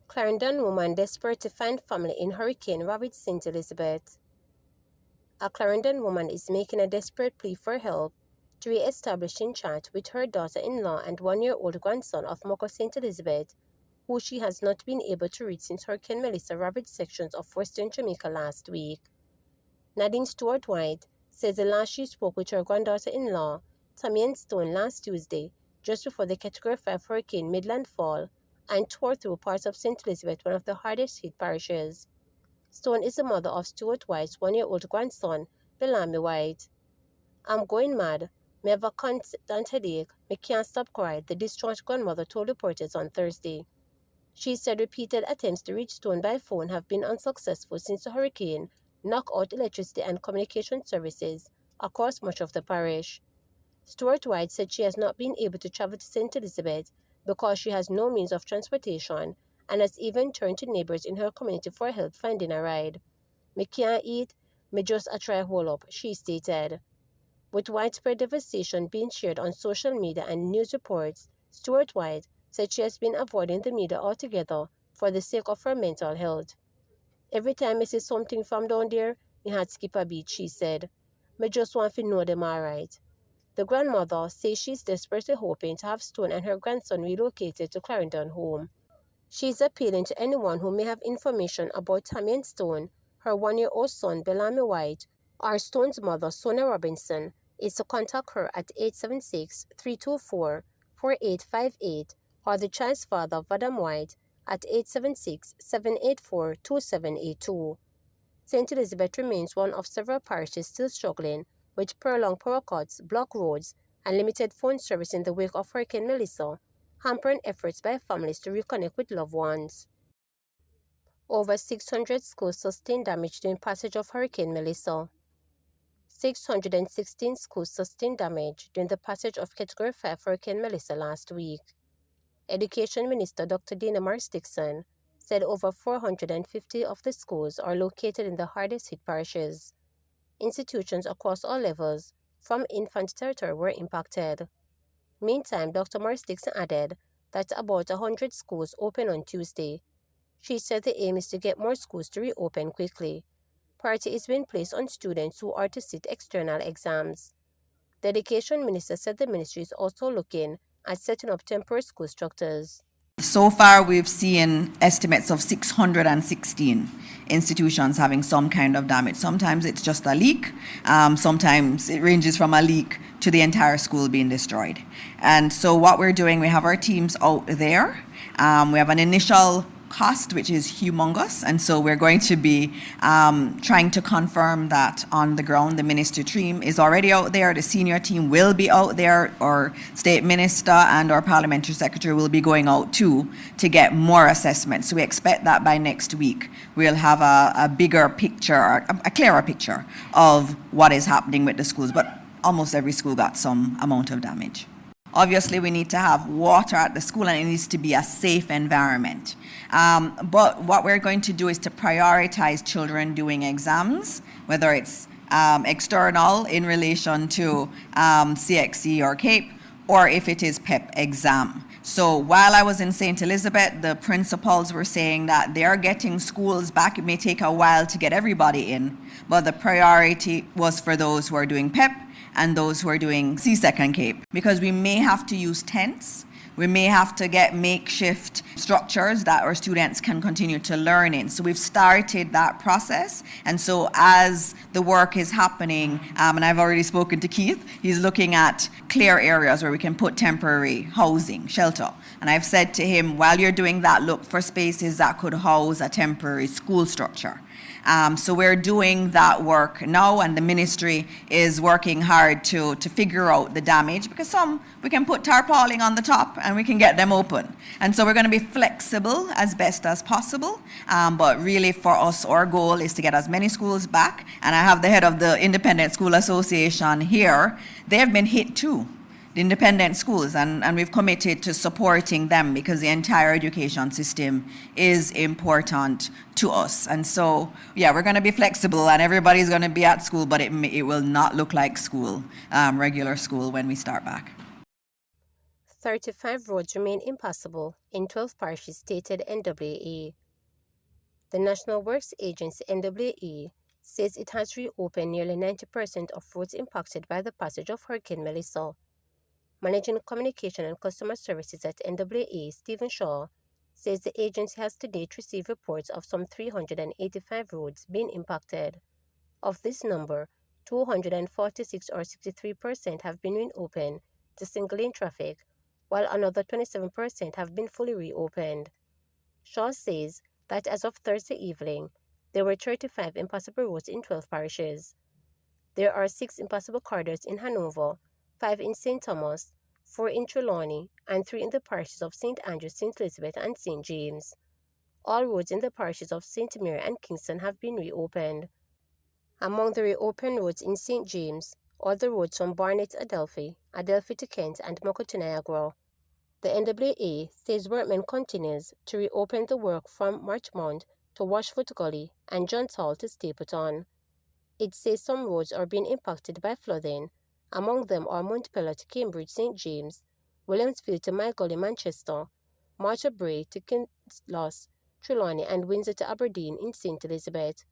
Clarendon woman desperate to find family in hurricane ravaged St. Elizabeth. A Clarendon woman is making a desperate plea for help to re-establish in chat with her daughter-in-law and one-year-old grandson of Moko St. Elizabeth, who she has not been able to reach since Hurricane Melissa ravaged sections of western Jamaica last week. Nadine Stewart White says the last she spoke with her granddaughter-in-law, Tammy Stone, last Tuesday, just before the Category 5 hurricane made landfall and tore through parts of St. Elizabeth, one of the hardest-hit parishes. Stone is the mother of Stuart White's one-year-old grandson, Bellamy White. "I'm going mad. Me have a constant headache. Me can't stop crying," the distraught grandmother told reporters on Thursday. She said repeated attempts to reach Stone by phone have been unsuccessful since the hurricane knocked out electricity and communication services across much of the parish. Stuart White said she has not been able to travel to St. Elizabeth because she has no means of transportation and has even turned to neighbors in her community for help finding a ride. "Me can't eat, me just a try hold up," she stated. With widespread devastation being shared on social media and news reports, Stuart White said she has been avoiding the media altogether for the sake of her mental health. "Every time I see something from down there, me heart skip a beat," she said. "Me just want to know them all right." The grandmother says she's desperately hoping to have Stone and her grandson relocated to Clarendon home. She's appealing to anyone who may have information about Tammy and Stone, her one-year-old son Bellamy White, or Stone's mother Sonia Robinson, is to contact her at 876-324-4858 or the child's father Vadam White at 876-784-2782. St. Elizabeth remains one of several parishes still struggling with prolonged power cuts, blocked roads, and limited phone service in the wake of Hurricane Melissa, hampering efforts by families to reconnect with loved ones. Over 600 schools sustained damage during passage of Hurricane Melissa. 616 schools sustained damage during the passage of Category 5 Hurricane Melissa last week. Education Minister Dr. Dina Marx-Dixon said over 450 of the schools are located in the hardest-hit parishes. Institutions across all levels, from infant territory, were impacted. Meantime, Dr. Marx-Dixon added that about 100 schools opened on Tuesday. She said the aim is to get more schools to reopen quickly. Priority is being placed on students who are to sit external exams. The Education Minister said the ministry is also looking at setting up temporary school structures. So far, we've seen estimates of 616 institutions having some kind of damage. Sometimes it's just a leak. Sometimes it ranges from a leak to the entire school being destroyed. And so what we're doing, we have our teams out there. We have an initial cost, which is humongous, and so we're going to be trying to confirm that on the ground. The ministry team is already out there. The senior team will be out there. Our state minister and our parliamentary secretary will be going out too to get more assessments. So we expect that by next week we'll have a bigger picture, a clearer picture of what is happening with the schools. But almost every school got some amount of damage. Obviously, we need to have water at the school, and it needs to be a safe environment. But what we're going to do is to prioritize children doing exams, whether it's external in relation to CXC or CAPE, or if it is PEP exam. So while I was in St. Elizabeth, the principals were saying that they are getting schools back. It may take a while to get everybody in, but the priority was for those who are doing PEP and those who are doing CSEC and CAPE, because we may have to use tents. We may have to get makeshift structures that our students can continue to learn in. So we've started that process. And so as the work is happening, and I've already spoken to Keith, he's looking at clear areas where we can put temporary housing, shelter. And I've said to him, while you're doing that, look for spaces that could house a temporary school structure. So we're doing that work now, and the ministry is working hard to figure out the damage, because some we can put tarpaulin on the top and we can get them open. And so we're going to be flexible as best as possible. But really for us, our goal is to get as many schools back. And I have the head of the Independent School Association here. They have been hit too. independent schools, and we've committed to supporting them because the entire education system is important to us. And so, yeah, we're going to be flexible and everybody's going to be at school, but it will not look like school, regular school, when we start back. 35 roads remain impassable in 12 parishes, stated NWA. The National Works Agency NWA says it has reopened nearly 90% of roads impacted by the passage of Hurricane Melissa. Managing Communication and Customer Services at NWA, Stephen Shaw, says the agency has to date received reports of some 385 roads being impacted. Of this number, 246 or 63% have been reopened to single-lane traffic, while another 27% have been fully reopened. Shaw says that as of Thursday evening, there were 35 impassable roads in 12 parishes. There are 6 impassable corridors in Hanover, 5 in St. Thomas, 4 in Trelawney, and 3 in the parishes of St. Andrew, St. Elizabeth, and St. James. All roads in the parishes of St. Mary and Kingston have been reopened. Among the reopened roads in St. James are the roads from Barnet to Adelphi, Adelphi to Kent, and Moko to Niagara. The NWA says workmen continues to reopen the work from Marchmont to Washfoot Gully and Johns Hall to Stapleton. It says some roads are being impacted by flooding. Among them are Montpellier to Cambridge St. James, Williamsfield to My Gully Manchester, Martha Bray to Kinloss, Trelawney, and Windsor to Aberdeen in St. Elizabeth.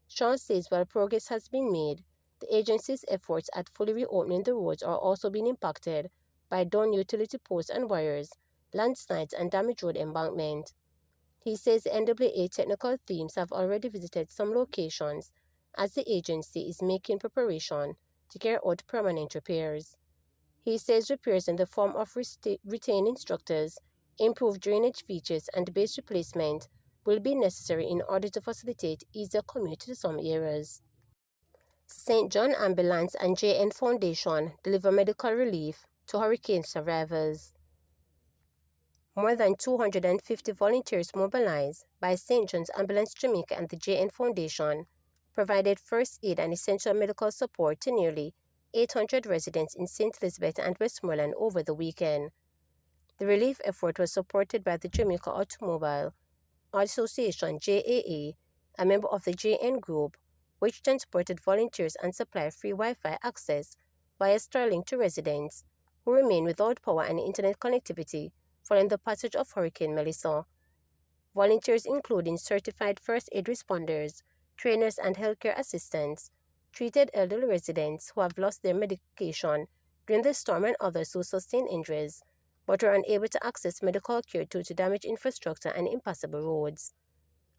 Sean says while progress has been made, the agency's efforts at fully reopening the roads are also being impacted by downed utility posts and wires, landslides, and damaged road embankment. He says the NWA technical teams have already visited some locations as the agency is making preparation to carry out permanent repairs. He says repairs in the form of retaining structures, improved drainage features, and base replacement will be necessary in order to facilitate easier commute to some areas. St. John Ambulance and JN Foundation deliver medical relief to hurricane survivors. More than 250 volunteers mobilized by St. John's Ambulance Jamaica and the JN Foundation provided first aid and essential medical support to nearly 800 residents in St. Elizabeth and Westmoreland over the weekend. The relief effort was supported by the Jamaica Automobile Association JAA, a member of the JN Group, which transported volunteers and supplied free Wi-Fi access via Starlink to residents who remain without power and internet connectivity following the passage of Hurricane Melissa. Volunteers including certified first aid responders, trainers, and healthcare assistants treated elderly residents who have lost their medication during the storm and others who sustained injuries but were unable to access medical care due to damaged infrastructure and impassable roads.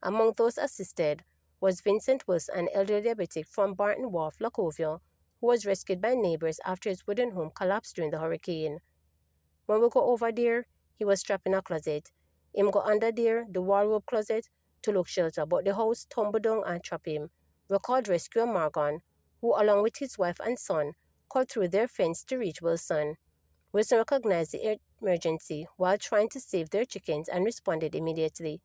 Among those assisted was Vincent Wilson, an elderly diabetic from Barton Wharf, Lochovia, who was rescued by neighbors after his wooden home collapsed during the hurricane. When we go over there, he was trapped in a closet. Him go under there, the wardrobe closet, to look shelter, but the house tumbled down and trapped him. We called rescuer Morgan, who along with his wife and son, cut through their fence to reach Wilson. Wilson recognized the emergency while trying to save their chickens and responded immediately.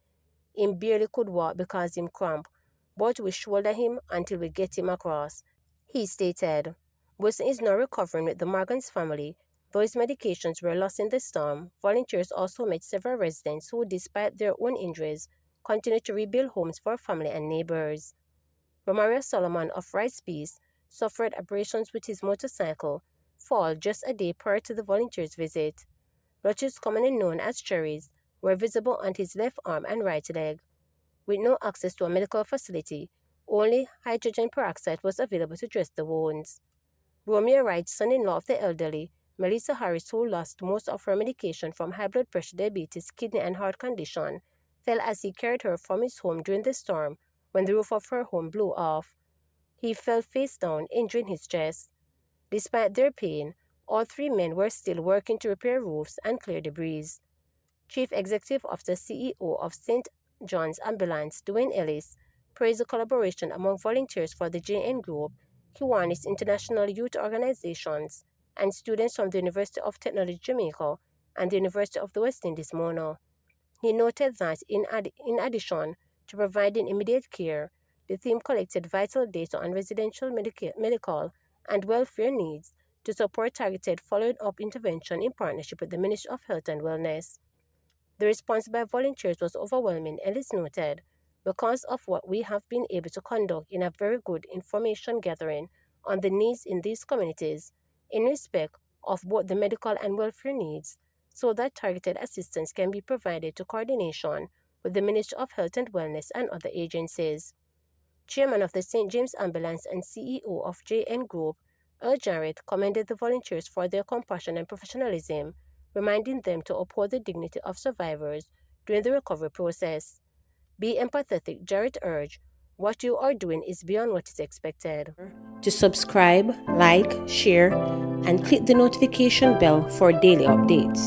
Him barely could walk because him cramp, but we shoulder him until we get him across. He stated, Wilson is now recovering with the Morgan's family. Though his medications were lost in the storm, volunteers also met several residents who, despite their own injuries, continued to rebuild homes for family and neighbors. Romario Solomon of Rice Peace suffered abrasions with his motorcycle fall just a day prior to the volunteers' visit. Blotches commonly known as cherries were visible on his left arm and right leg. With no access to a medical facility, only hydrogen peroxide was available to dress the wounds. Romeo Wright's son-in-law of the elderly, Melissa Harris, who lost most of her medication from high blood pressure, diabetes, kidney, and heart condition, fell as he carried her from his home during the storm when the roof of her home blew off. He fell face down, injuring his chest. Despite their pain, all 3 men were still working to repair roofs and clear debris. Chief Executive Officer CEO of St. John's Ambulance, Dwayne Ellis, praised the collaboration among volunteers for the JN Group, Kiwanis International Youth Organizations, and students from the University of Technology Jamaica and the University of the West Indies, Mona. He noted that in addition to providing immediate care, the team collected vital data on residential medical and welfare needs to support targeted following-up intervention in partnership with the Ministry of Health and Wellness. The response by volunteers was overwhelming, Ellis noted, because of what we have been able to conduct in a very good information gathering on the needs in these communities in respect of both the medical and welfare needs, so that targeted assistance can be provided to coordination with the Ministry of Health and Wellness and other agencies. Chairman of the St. James Ambulance and CEO of JN Group, Earl Jarrett, commended the volunteers for their compassion and professionalism, reminding them to uphold the dignity of survivors during the recovery process. Be empathetic, Jarrett urged. What you are doing is beyond what is expected. To subscribe, like, share, and click the notification bell for daily updates.